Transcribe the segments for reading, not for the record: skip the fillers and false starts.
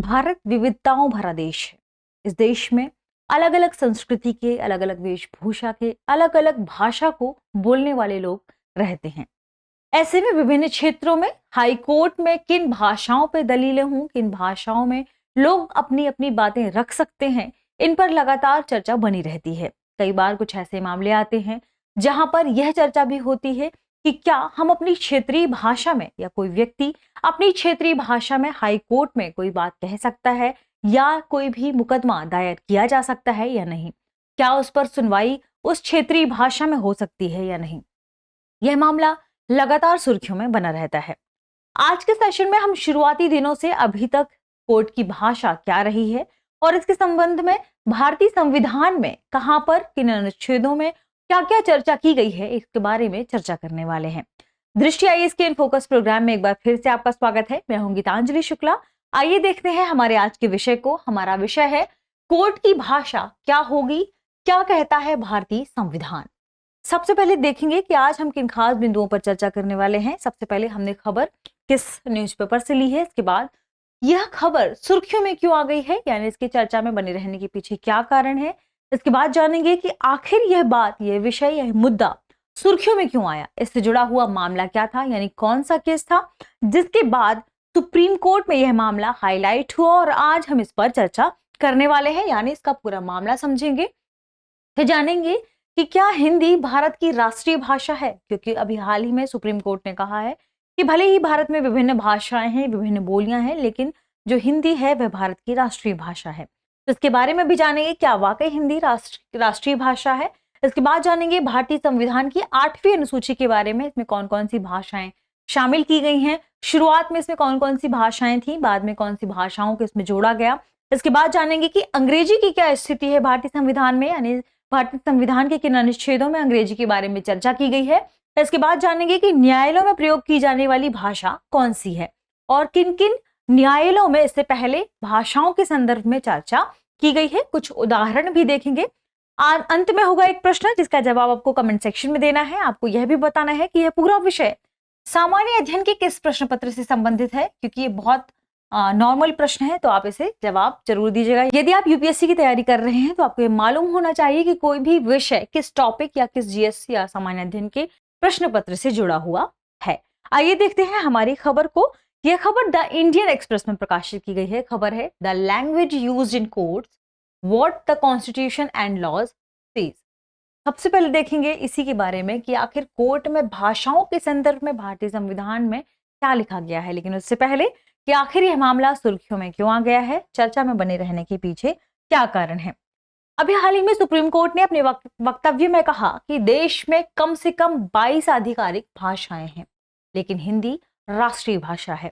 भारत विविधताओं भरा देश है। इस देश में अलग अलग संस्कृति के, अलग अलग वेशभूषा के, अलग अलग भाषा को बोलने वाले लोग रहते हैं। ऐसे में विभिन्न क्षेत्रों में हाई कोर्ट में किन भाषाओं पे दलीलें हों, किन भाषाओं में लोग अपनी अपनी बातें रख सकते हैं, इन पर लगातार चर्चा बनी रहती है। कई बार कुछ ऐसे मामले आते हैं जहां पर यह चर्चा भी होती है कि क्या हम अपनी क्षेत्रीय भाषा में या कोई व्यक्ति अपनी क्षेत्रीय भाषा में हाई कोर्ट में कोई बात कह सकता है या कोई भी मुकदमा दायर किया जा सकता है या नहीं, क्या उस पर सुनवाई उस क्षेत्रीय भाषा में हो सकती है या नहीं। यह मामला लगातार सुर्खियों में बना रहता है। आज के सेशन में हम शुरुआती दिनों से अभी तक कोर्ट की भाषा क्या रही है और इसके संबंध में भारतीय संविधान में कहां पर, किन अनुच्छेदों में क्या क्या चर्चा की गई है, इसके बारे में चर्चा करने वाले हैं। दृष्टि आईएएस के इन फोकस प्रोग्राम में एक बार फिर से आपका स्वागत है। मैं हूं गीतांजलि शुक्ला। आइए देखते हैं हमारे आज के विषय को। हमारा विषय है कोर्ट की भाषा क्या होगी, क्या कहता है भारतीय संविधान। सबसे पहले देखेंगे कि आज हम किन खास बिंदुओं पर चर्चा करने वाले हैं। सबसे पहले हमने खबर किस न्यूज़पेपर से ली है, इसके बाद यह खबर सुर्खियों में क्यों आ गई है, यानी इसकी चर्चा में बने रहने के पीछे क्या कारण है। इसके बाद जानेंगे कि आखिर यह बात, यह विषय, यह मुद्दा सुर्खियों में क्यों आया, इससे जुड़ा हुआ मामला क्या था, यानी कौन सा केस था जिसके बाद सुप्रीम कोर्ट में यह मामला हाईलाइट हुआ और आज हम इस पर चर्चा करने वाले हैं, यानी इसका पूरा मामला समझेंगे। फिर जानेंगे कि क्या हिंदी भारत की राष्ट्रीय भाषा है, क्योंकि अभी हाल ही में सुप्रीम कोर्ट ने कहा है कि भले ही भारत में विभिन्न भाषाएं हैं, विभिन्न बोलियां हैं, लेकिन जो हिंदी है वह भारत की राष्ट्रीय भाषा है। तो इसके बारे में भी जानेंगे क्या वाकई हिंदी राष्ट्रीय भाषा है। इसके बाद जानेंगे भारतीय संविधान की 8वीं अनुसूची के बारे में, इसमें कौन कौन सी भाषाएं शामिल की गई हैं, शुरुआत में इसमें कौन कौन सी भाषाएं थी, बाद में कौन सी भाषाओं को इसमें जोड़ा गया। इसके बाद जानेंगे कि अंग्रेजी की क्या स्थिति है भारतीय संविधान में, यानी भारतीय संविधान के किन अनुच्छेदों में अंग्रेजी के बारे में चर्चा की गई है। इसके बाद जानेंगे कि न्यायालयों में प्रयोग की जाने वाली भाषा कौन सी है और किन किन न्यायालयों में इससे पहले भाषाओं के संदर्भ में चर्चा की गई है। कुछ उदाहरण भी देखेंगे। अंत में होगा एक प्रश्न जिसका जवाब आपको कमेंट सेक्शन में देना है। आपको यह भी बताना है कि यह पूरा विषय सामान्य अध्ययन के किस प्रश्न पत्र से संबंधित है, क्योंकि ये बहुत नॉर्मल प्रश्न है, तो आप इसे जवाब जरूर दीजिएगा। यदि आप यूपीएससी की तैयारी कर रहे हैं तो आपको ये मालूम होना चाहिए कि कोई भी विषय किस टॉपिक या किस जीएस या सामान्य अध्ययन के प्रश्न पत्र से जुड़ा हुआ है। आइए देखते हैं हमारी खबर को। यह खबर द इंडियन एक्सप्रेस में प्रकाशित की गई है। खबर है the language used in courts, what the constitution and laws says. सबसे पहले देखेंगे इसी के बारे में कि आखिर कोर्ट में भाषाओं के संदर्भ में भारतीय संविधान में क्या लिखा गया है, लेकिन उससे पहले कि आखिर यह मामला सुर्खियों में क्यों आ गया है, चर्चा में बने रहने के पीछे क्या कारण है। अभी हाल ही में सुप्रीम कोर्ट ने अपने वक्तव्य में कहा कि देश में कम से कम 22 आधिकारिक भाषाएं हैं, लेकिन हिंदी राष्ट्रीय भाषा है।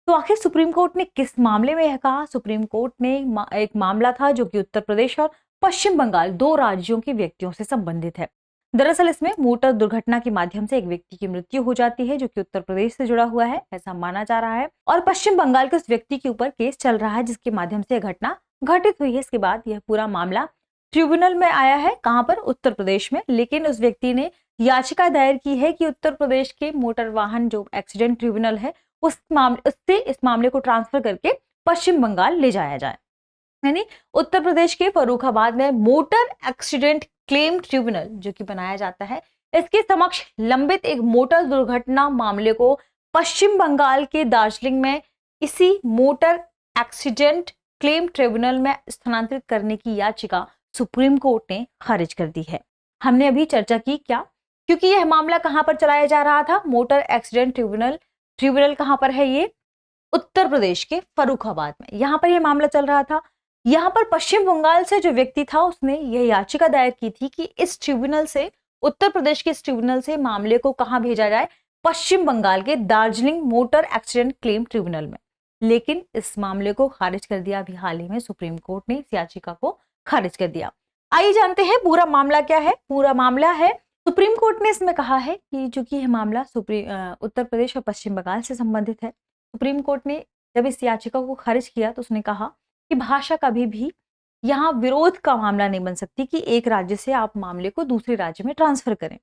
तो आखिर सुप्रीम कोर्ट ने किस मामले में यह कहा। सुप्रीम कोर्ट ने एक मामला था जो कि उत्तर प्रदेश और पश्चिम बंगाल, 2 राज्यों के व्यक्तियों से संबंधित है। दरअसल इसमें मोटर दुर्घटना के माध्यम से एक व्यक्ति की मृत्यु हो जाती है जो कि उत्तर प्रदेश से जुड़ा हुआ है, ऐसा माना जा रहा है, और पश्चिम बंगाल के उस व्यक्ति के ऊपर केस चल रहा है जिसके माध्यम से घटना घटित हुई है। इसके बाद यह पूरा मामला ट्रिब्यूनल में आया है, कहां पर, उत्तर प्रदेश में, लेकिन उस व्यक्ति ने याचिका दायर की है कि उत्तर प्रदेश के मोटर वाहन जो एक्सीडेंट ट्रिब्यूनल है उससे इस मामले को ट्रांसफर करके पश्चिम बंगाल ले जाया जाए। यानी उत्तर प्रदेश के फर्रुखाबाद में मोटर एक्सीडेंट क्लेम ट्रिब्यूनल जो कि बनाया जाता है, इसके समक्ष लंबित एक मोटर दुर्घटना मामले को पश्चिम बंगाल के दार्जिलिंग में इसी मोटर एक्सीडेंट क्लेम ट्रिब्यूनल में स्थानांतरित करने की याचिका सुप्रीम कोर्ट ने खारिज कर दी है। हमने अभी चर्चा की क्या, क्योंकि यह मामला कहां पर चलाया जा रहा था, मोटर एक्सीडेंट ट्रिब्यूनल कहां पर है, ये उत्तर प्रदेश के फर्रुखाबाद में, यहां पर यह मामला चल रहा था। यहां पर पश्चिम बंगाल से जो व्यक्ति था उसने यह याचिका दायर की थी कि इस ट्रिब्यूनल से, उत्तर प्रदेश के इस ट्रिब्यूनल से मामले को कहां भेजा जाए, पश्चिम बंगाल के Darjeeling motor accident claim tribunal में। लेकिन इस मामले को खारिज कर दिया अभी हाल ही में सुप्रीम कोर्ट ने, इस याचिका को खारिज कर दिया। आइए जानते हैं पूरा मामला क्या है। पूरा मामला है, सुप्रीम कोर्ट ने इसमें कहा है कि चूंकि यह मामला उत्तर प्रदेश और पश्चिम बंगाल से संबंधित है, सुप्रीम कोर्ट ने जब इस याचिका को खारिज किया तो उसने कहा कि भाषा कभी भी यहाँ विरोध का मामला नहीं बन सकती कि एक राज्य से आप मामले को दूसरे राज्य में ट्रांसफर करें।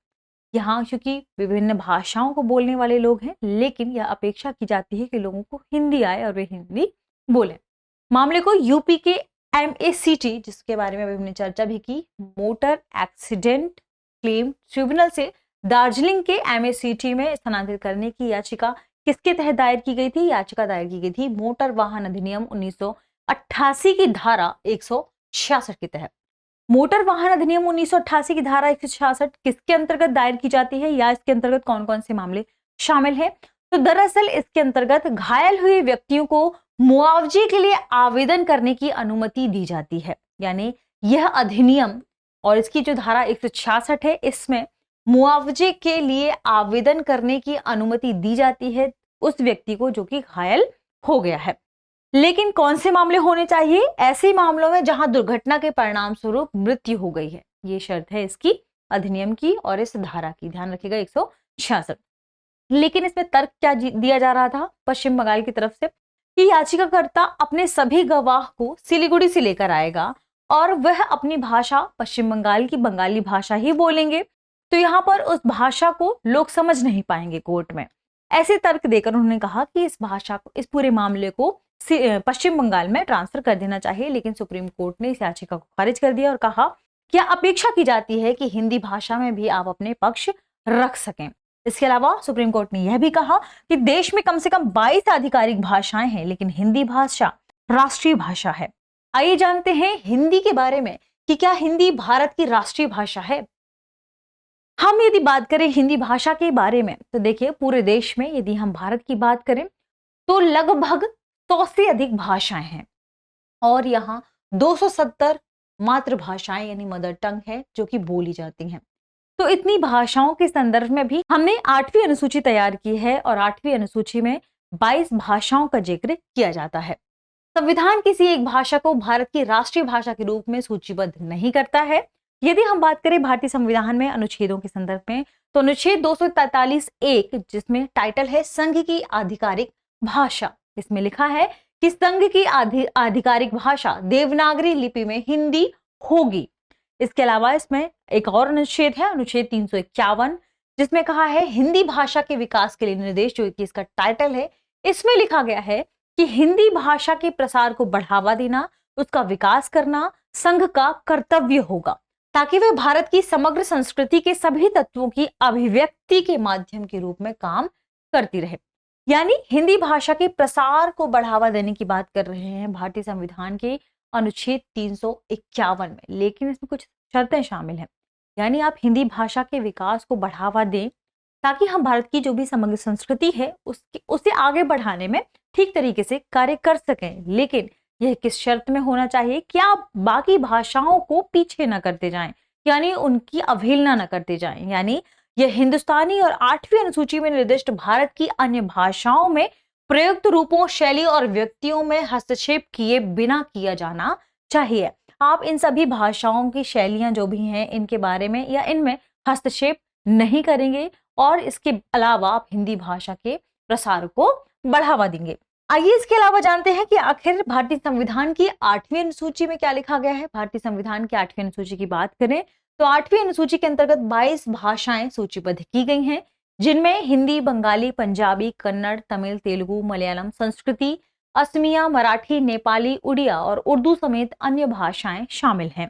यहाँ क्योंकि विभिन्न भाषाओं को बोलने वाले लोग हैं, लेकिन यह अपेक्षा की जाती है कि लोगों को हिंदी आए और वे हिंदी बोलें। मामले को यूपी के MACT, जिसके बारे में अभी हमने चर्चा भी की, मोटर एक्सीडेंट क्लेम ट्रिब्यूनल से दार्जिलिंग के MACT में स्थानांतरित करने की याचिका किसके तहत दायर की गई थी? याचिका दायर की गई थी मोटर वाहन अधिनियम 1988 की धारा 166 के तहत। मोटर वाहन अधिनियम 1988 की धारा 166 किसके अंतर्गत दायर की जाती है, या इसके अंतर्गत कौन कौन से मामले शामिल हैं? तो दरअसल इसके अंतर्गत घायल हुए व्यक्तियों को मुआवजे के लिए आवेदन करने की अनुमति दी जाती है। यानी यह अधिनियम और इसकी जो धारा 166 है, इसमें मुआवजे के लिए आवेदन करने की अनुमति दी जाती है उस व्यक्ति को जो कि घायल हो गया है। लेकिन कौन से मामले होने चाहिए? ऐसे मामलों में जहां दुर्घटना के परिणाम स्वरूप मृत्यु हो गई है। ये शर्त है इसकी, अधिनियम की और इस धारा की, ध्यान रखिएगा 166। लेकिन इसमें तर्क क्या दिया जा रहा था पश्चिम बंगाल की तरफ से कि याचिकाकर्ता अपने सभी गवाह को सिलीगुड़ी से लेकर आएगा और वह अपनी भाषा पश्चिम बंगाल की बंगाली भाषा ही बोलेंगे, तो यहाँ पर उस भाषा को लोग समझ नहीं पाएंगे कोर्ट में। ऐसे तर्क देकर उन्होंने कहा कि इस भाषा को, इस पूरे मामले को पश्चिम बंगाल में ट्रांसफर कर देना चाहिए। लेकिन सुप्रीम कोर्ट ने इस याचिका को खारिज कर दिया और कहा कि अपेक्षा की जाती है कि हिंदी भाषा में भी आप अपने पक्ष रख सकें। इसके अलावा सुप्रीम कोर्ट ने यह भी कहा कि देश में कम से कम 22 आधिकारिक भाषाएं हैं, लेकिन हिंदी भाषा राष्ट्रीय भाषा है। आइए जानते हैं हिंदी के बारे में कि क्या हिंदी भारत की राष्ट्रीय भाषा है। हम यदि बात करें हिंदी भाषा के बारे में तो देखिए, पूरे देश में यदि हम भारत की बात करें तो लगभग 100 से अधिक भाषाएं हैं और यहाँ 270 मातृभाषाएं यानी मदर टंग है जो कि बोली जाती हैं। तो इतनी भाषाओं के संदर्भ में भी हमने 8वीं अनुसूची तैयार की है और 8वीं अनुसूची में 22 भाषाओं का जिक्र किया जाता है। संविधान किसी एक भाषा को भारत की राष्ट्रीय भाषा के रूप में सूचीबद्ध नहीं करता है। यदि हम बात करें भारतीय संविधान में अनुच्छेदों के संदर्भ में तो अनुच्छेद 243(1) जिसमें टाइटल है संघ की आधिकारिक भाषा, इसमें लिखा है कि संघ की आधिकारिक भाषा देवनागरी लिपि में हिंदी होगी। इसके अलावा इसमें एक और अनुच्छेद है, अनुच्छेद 351, जिसमें कहा है हिंदी भाषा के विकास के लिए निर्देश, जो कि इसका टाइटल है। इसमें लिखा गया है कि हिंदी भाषा के प्रसार को बढ़ावा देना, उसका विकास करना संघ का कर्तव्य होगा ताकि वह भारत की समग्र संस्कृति के सभी तत्वों की अभिव्यक्ति के माध्यम के रूप में काम करती रहे। यानी हिंदी भाषा के प्रसार को बढ़ावा देने की बात कर रहे हैं भारतीय संविधान के अनुच्छेद 351 में, लेकिन इसमें कुछ शर्तें शामिल हैं। यानी आप हिंदी भाषा के विकास को बढ़ावा दें ताकि हम भारत की जो भी समग्र संस्कृति है उसे आगे बढ़ाने में ठीक तरीके से कार्य कर सकें। लेकिन यह किस शर्त में होना चाहिए कि आप बाकी भाषाओं को पीछे न करते जाएं, यानी उनकी अवहेलना न करते जाएं। यानी यह हिंदुस्तानी और 8वीं अनुसूची में निर्दिष्ट भारत की अन्य भाषाओं में प्रयुक्त रूपों, शैली और व्यक्तियों में हस्तक्षेप किए बिना किया जाना चाहिए। आप इन सभी भाषाओं की शैलियां जो भी हैं इनके बारे में या इनमें हस्तक्षेप नहीं करेंगे और इसके अलावा आप हिंदी भाषा के प्रसार को बढ़ावा देंगे। आइए इसके अलावा जानते हैं कि आखिर भारतीय संविधान की 8वीं अनुसूची में क्या लिखा गया है। भारतीय संविधान की 8वीं अनुसूची की बात करें तो 8वीं अनुसूची के अंतर्गत 22 भाषाएं सूचीबद्ध की गई हैं, जिनमें हिंदी, बंगाली, पंजाबी, कन्नड़, तमिल, तेलुगु, मलयालम, संस्कृति, असमिया, मराठी, नेपाली, उड़िया और उर्दू समेत अन्य भाषाएं शामिल हैं।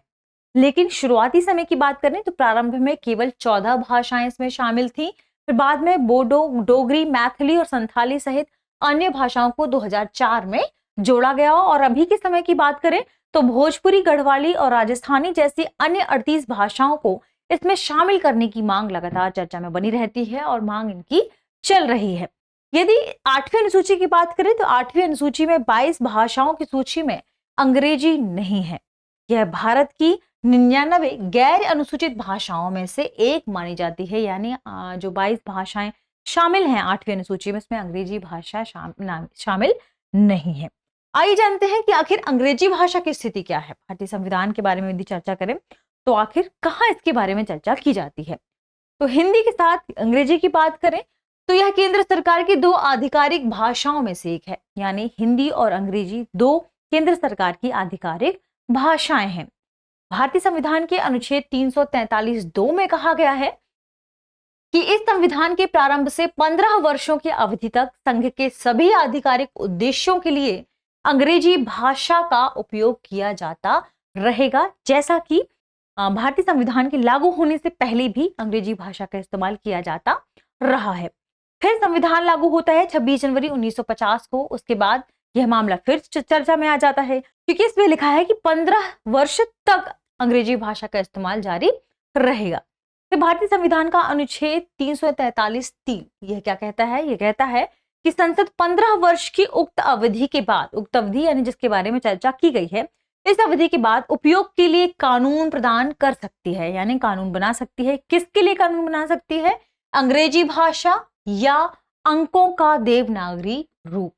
लेकिन शुरुआती समय की बात करें तो प्रारंभ में केवल 14 भाषाएं इसमें शामिल थी। फिर बाद में बोडो, डोगरी, मैथिली और संथाली सहित अन्य भाषाओं को 2004 में जोड़ा गया और अभी के समय की बात करें तो भोजपुरी, गढ़वाली और राजस्थानी जैसी अन्य 38 भाषाओं को इसमें शामिल करने की मांग लगातार चर्चा में बनी रहती है और मांग इनकी चल रही है। यदि 8वीं अनुसूची की बात करें तो 8वीं अनुसूची में 22 भाषाओं की सूची में अंग्रेजी नहीं है। यह भारत की 99 गैर अनुसूचित भाषाओं में से एक मानी जाती है। यानी जो 22 भाषाएं शामिल हैं 8वीं अनुसूची में, इसमें अंग्रेजी भाषा शामिल नहीं है। आइए जानते हैं कि आखिर अंग्रेजी भाषा की स्थिति क्या है। भारतीय संविधान के बारे में यदि चर्चा करें तो आखिर कहाँ इसके बारे में चर्चा की जाती है। तो हिंदी के साथ अंग्रेजी की बात करें तो यह केंद्र सरकार की 2 आधिकारिक भाषाओं में से एक है। यानी हिंदी और अंग्रेजी 2 केंद्र सरकार की आधिकारिक भाषाएं हैं। भारतीय संविधान के अनुच्छेद 343(2) में कहा गया है कि इस संविधान के प्रारंभ से 15 वर्षों की अवधि तक संघ के सभी आधिकारिक उद्देश्यों के लिए अंग्रेजी भाषा का उपयोग किया जाता रहेगा, जैसा कि भारतीय संविधान के लागू होने से पहले भी अंग्रेजी भाषा का इस्तेमाल किया जाता रहा है। फिर संविधान लागू होता है 26 जनवरी 1950 को। उसके बाद यह मामला फिर चर्चा में आ जाता है, क्योंकि इसमें लिखा है कि 15 वर्ष तक अंग्रेजी भाषा का इस्तेमाल जारी रहेगा। फिर भारतीय संविधान का अनुच्छेद 343(3) यह क्या कहता है? यह कहता है कि संसद 15 वर्ष की उक्त अवधि के बाद, उक्त अवधि यानी जिसके बारे में चर्चा की गई है, इस अवधि के बाद उपयोग के लिए कानून प्रदान कर सकती है, यानी कानून बना सकती है। किसके लिए कानून बना सकती है? अंग्रेजी भाषा या अंकों का देवनागरी रूप।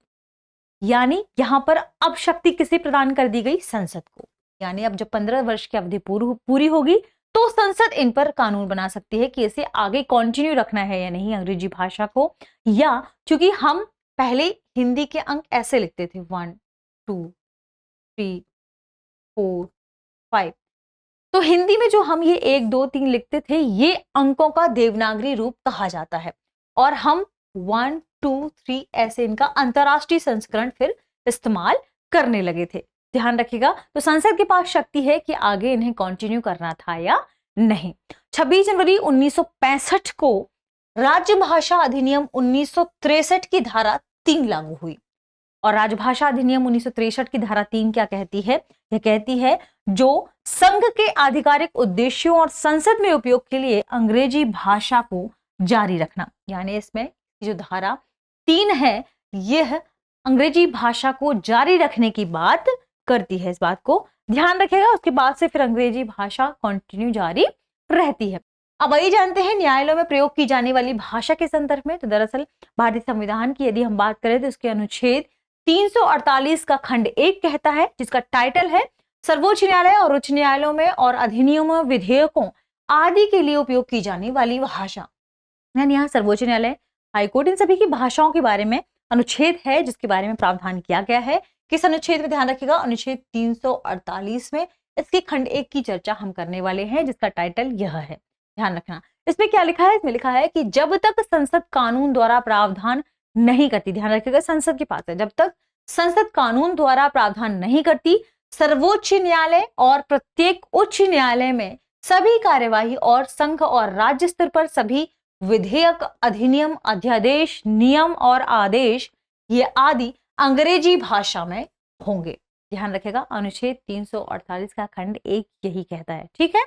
यानी यहां पर अब शक्ति किसे प्रदान कर दी गई? संसद को। यानी अब जब 15 वर्ष की अवधि पूरी होगी तो संसद इन पर कानून बना सकती है कि इसे आगे कंटिन्यू रखना है या नहीं अंग्रेजी भाषा को। या चूंकि हम पहले हिंदी के अंक ऐसे लिखते थे 1 2 3 4 5, तो हिंदी में जो हम ये 1 2 3 लिखते थे, ये अंकों का देवनागरी रूप कहा जाता है। और हम 1 2 3 ऐसे इनका अंतरराष्ट्रीय संस्करण फिर इस्तेमाल करने लगे थे। ध्यान रखिएगा, तो संसद के पास शक्ति है कि आगे इन्हें कंटिन्यू करना था या नहीं। 26 जनवरी 1965 को राजभाषा अधिनियम 1963 की धारा 3 लागू हुई। और राजभाषा अधिनियम 1963 की धारा 3 क्या कहती है? यह कहती है जो संघ के आधिकारिक उद्देश्यों और संसद में उपयोग के लिए अंग्रेजी भाषा को जारी रखना। यानी इसमें जो धारा 3 है, यह अंग्रेजी भाषा को जारी रखने की बात करती है। इस बात को ध्यान रखेगा। उसके बाद से फिर अंग्रेजी भाषा कंटिन्यू जारी रहती है। अब वही जानते हैं न्यायालयों में प्रयोग की जाने वाली भाषा के संदर्भ में। तो दरअसल भारतीय संविधान की यदि हम बात करें तो इसके अनुच्छेद 348 का खंड 1 कहता है, जिसका टाइटल है सर्वोच्च न्यायालय और उच्च न्यायालयों में और अधिनियमों, विधेयकों आदि के लिए उपयोग की जाने वाली भाषा। यानी यहाँ सर्वोच्च न्यायालय, हाईकोर्ट, इन सभी की भाषाओं के बारे में अनुच्छेद है जिसके बारे में प्रावधान किया गया है। किस अनुच्छेद में? ध्यान रखिएगा, अनुच्छेद 348 में इसके खंड 1 की चर्चा हम करने वाले हैं, जिसका टाइटल यह है। ध्यान रखना। इसमें क्या लिखा है? इसमें लिखा है कि जब तक संसद कानून द्वारा प्रावधान नहीं करती, ध्यान रखिएगा संसद के पास है, जब तक संसद कानून द्वारा प्रावधान नहीं करती, सर्वोच्च न्यायालय और प्रत्येक उच्च न्यायालय में सभी कार्यवाही और संघ और राज्य स्तर पर सभी विधेयक, अधिनियम, अध्यादेश, नियम और आदेश ये आदि अंग्रेजी भाषा में होंगे। ध्यान रखेगा, अनुच्छेद 348 का खंड 1 यही कहता है। ठीक है।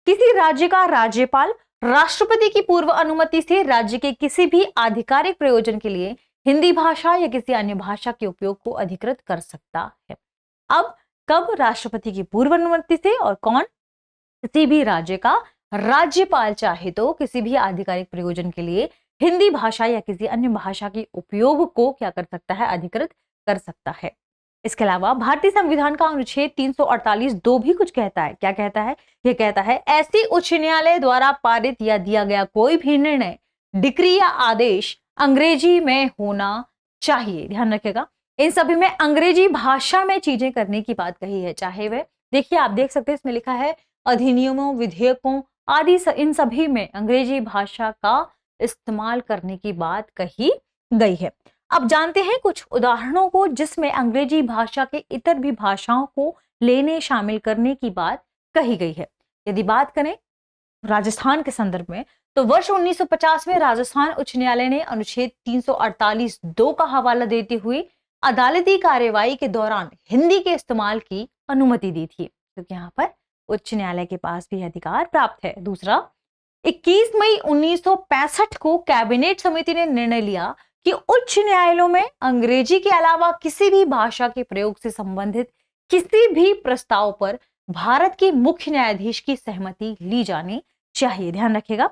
किसी राज्य का राज्यपाल राष्ट्रपति की पूर्व अनुमति से राज्य के किसी भी आधिकारिक प्रयोजन के लिए हिंदी भाषा या किसी अन्य भाषा के उपयोग को अधिकृत कर सकता है। अब कब? राष्ट्रपति की पूर्व अनुमति से। और कौन? किसी भी राज्य का राज्यपाल चाहे तो किसी भी आधिकारिक प्रयोजन के लिए हिंदी भाषा या किसी अन्य भाषा के उपयोग को क्या कर सकता है? अधिकृत कर सकता है। इसके अलावा भारतीय संविधान का अनुच्छेद 348(2) भी कुछ कहता है। क्या कहता है? यह कहता है ऐसी उच्च न्यायालय द्वारा पारित या दिया गया कोई भी निर्णय, डिक्री या आदेश अंग्रेजी में होना चाहिए। ध्यान रखिएगा, इन सभी में अंग्रेजी भाषा में चीजें करने की बात कही है। चाहे वह, देखिए आप देख सकते हैं इसमें लिखा है अधिनियमों, विधेयकों आदि, इन सभी में अंग्रेजी भाषा का इस्तेमाल करने की बात कही गई है। अब जानते हैं कुछ उदाहरणों को जिसमें अंग्रेजी भाषा के इतर भी भाषाओं को लेने, शामिल करने की बात कही गई है। यदि बात करें राजस्थान के संदर्भ में, तो वर्ष 1950 में राजस्थान उच्च न्यायालय ने अनुच्छेद 348(2) का हवाला देते हुए अदालती कार्यवाही के दौरान हिंदी के इस्तेमाल की अनुमति दी थी, क्योंकि यहाँ पर उच्च न्यायालय के पास भी अधिकार प्राप्त है। दूसरा, 21 मई 1965 को कैबिनेट समिति ने निर्णय लिया कि उच्च न्यायालयों में अंग्रेजी के अलावा किसी भी भाषा के प्रयोग से संबंधित किसी भी प्रस्ताव पर भारत के मुख्य न्यायाधीश की सहमति ली जानी चाहिए। ध्यान रखिएगा,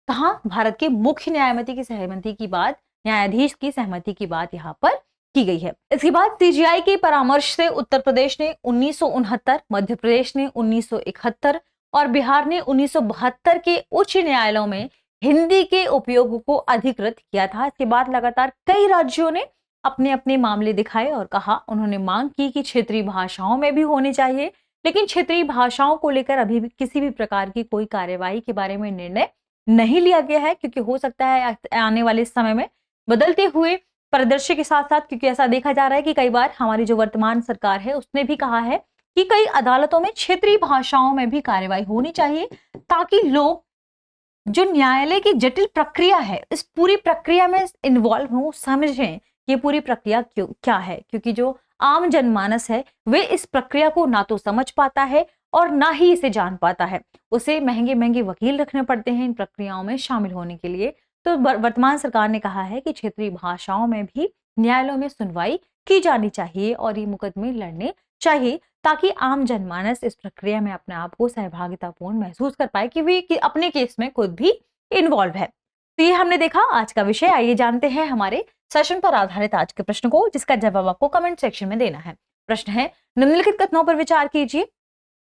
कहाँ? भारत के मुख्य न्यायाधीश की सहमति की बात, न्यायाधीश की सहमति की बात यहाँ पर की गई है। इसके बाद सीजीआई के परामर्श से उत्तर प्रदेश ने 1969, मध्य प्रदेश ने 1971 और बिहार ने 1972 के उच्च न्यायालयों में हिंदी के उपयोग को अधिकृत किया था। इसके बाद लगातार कई राज्यों ने अपने अपने मामले दिखाए और कहा, उन्होंने मांग की कि क्षेत्रीय भाषाओं में भी होने चाहिए, लेकिन क्षेत्रीय भाषाओं को लेकर अभी भी किसी भी प्रकार की कोई कार्यवाही के बारे में निर्णय नहीं लिया गया है, क्योंकि हो सकता है आने वाले समय में बदलते हुए परिदृश्य के साथ साथ, क्योंकि ऐसा देखा जा रहा है कि कई बार हमारी जो वर्तमान सरकार है उसने भी कहा है कि कई अदालतों में क्षेत्रीय भाषाओं में भी कार्यवाही होनी चाहिए, ताकि लोग जो न्यायालय की जटिल प्रक्रिया है इस पूरी प्रक्रिया में इन्वॉल्व हो, समझें कि ये पूरी प्रक्रिया क्यों क्या है। क्योंकि जो आम जनमानस है वे इस प्रक्रिया को ना तो समझ पाता है और ना ही इसे जान पाता है। उसे महंगे महंगे वकील रखने पड़ते हैं इन प्रक्रियाओं में शामिल होने के लिए। तो वर्तमान सरकार ने कहा है कि क्षेत्रीय भाषाओं में भी न्यायालयों में सुनवाई की जानी चाहिए और ये मुकदमे लड़ने चाहिए, ताकि आम जनमानस इस प्रक्रिया में अपने आप को सहभागितापूर्ण महसूस कर पाए कि वे कि अपने केस में खुद भी इन्वॉल्व है। तो ये हमने देखा आज का विषय। आइए जानते हैं हमारे सेशन पर आधारित आज के प्रश्न को, जिसका जवाब आपको कमेंट सेक्शन में देना है। प्रश्न है, निम्नलिखित कथनों पर विचार कीजिए।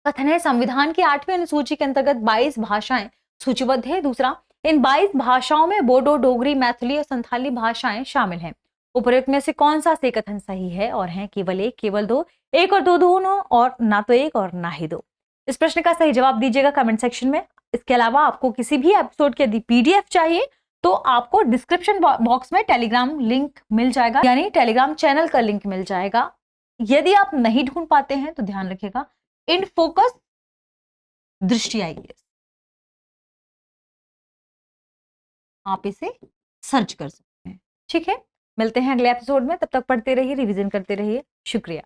कथन है, संविधान की 8वीं अनुसूची के अंतर्गत 22 भाषाएं सूचीबद्ध है। दूसरा, इन 22 भाषाओं में बोडो, डोगरी, मैथिली और संथाली भाषाएं शामिल हैं। उपरोक्त में से कौन सा से कथन सही है? और हैं केवल एक, केवल दो, एक और दो, दोनों, और ना तो एक और ना ही दो। इस प्रश्न का सही जवाब दीजिएगा कमेंट सेक्शन में। इसके अलावा आपको किसी भी एपिसोड की यदि पीडीएफ चाहिए तो आपको डिस्क्रिप्शन बॉक्स में टेलीग्राम लिंक मिल जाएगा, यानी टेलीग्राम चैनल का लिंक मिल जाएगा। यदि आप नहीं ढूंढ पाते हैं तो ध्यान रखिएगा, इन फोकस दृष्टि आईएएस आप इसे सर्च कर सकते हैं। ठीक है, मिलते हैं अगले एपिसोड में। तब तक पढ़ते रहिए, रिवीजन करते रहिए। शुक्रिया।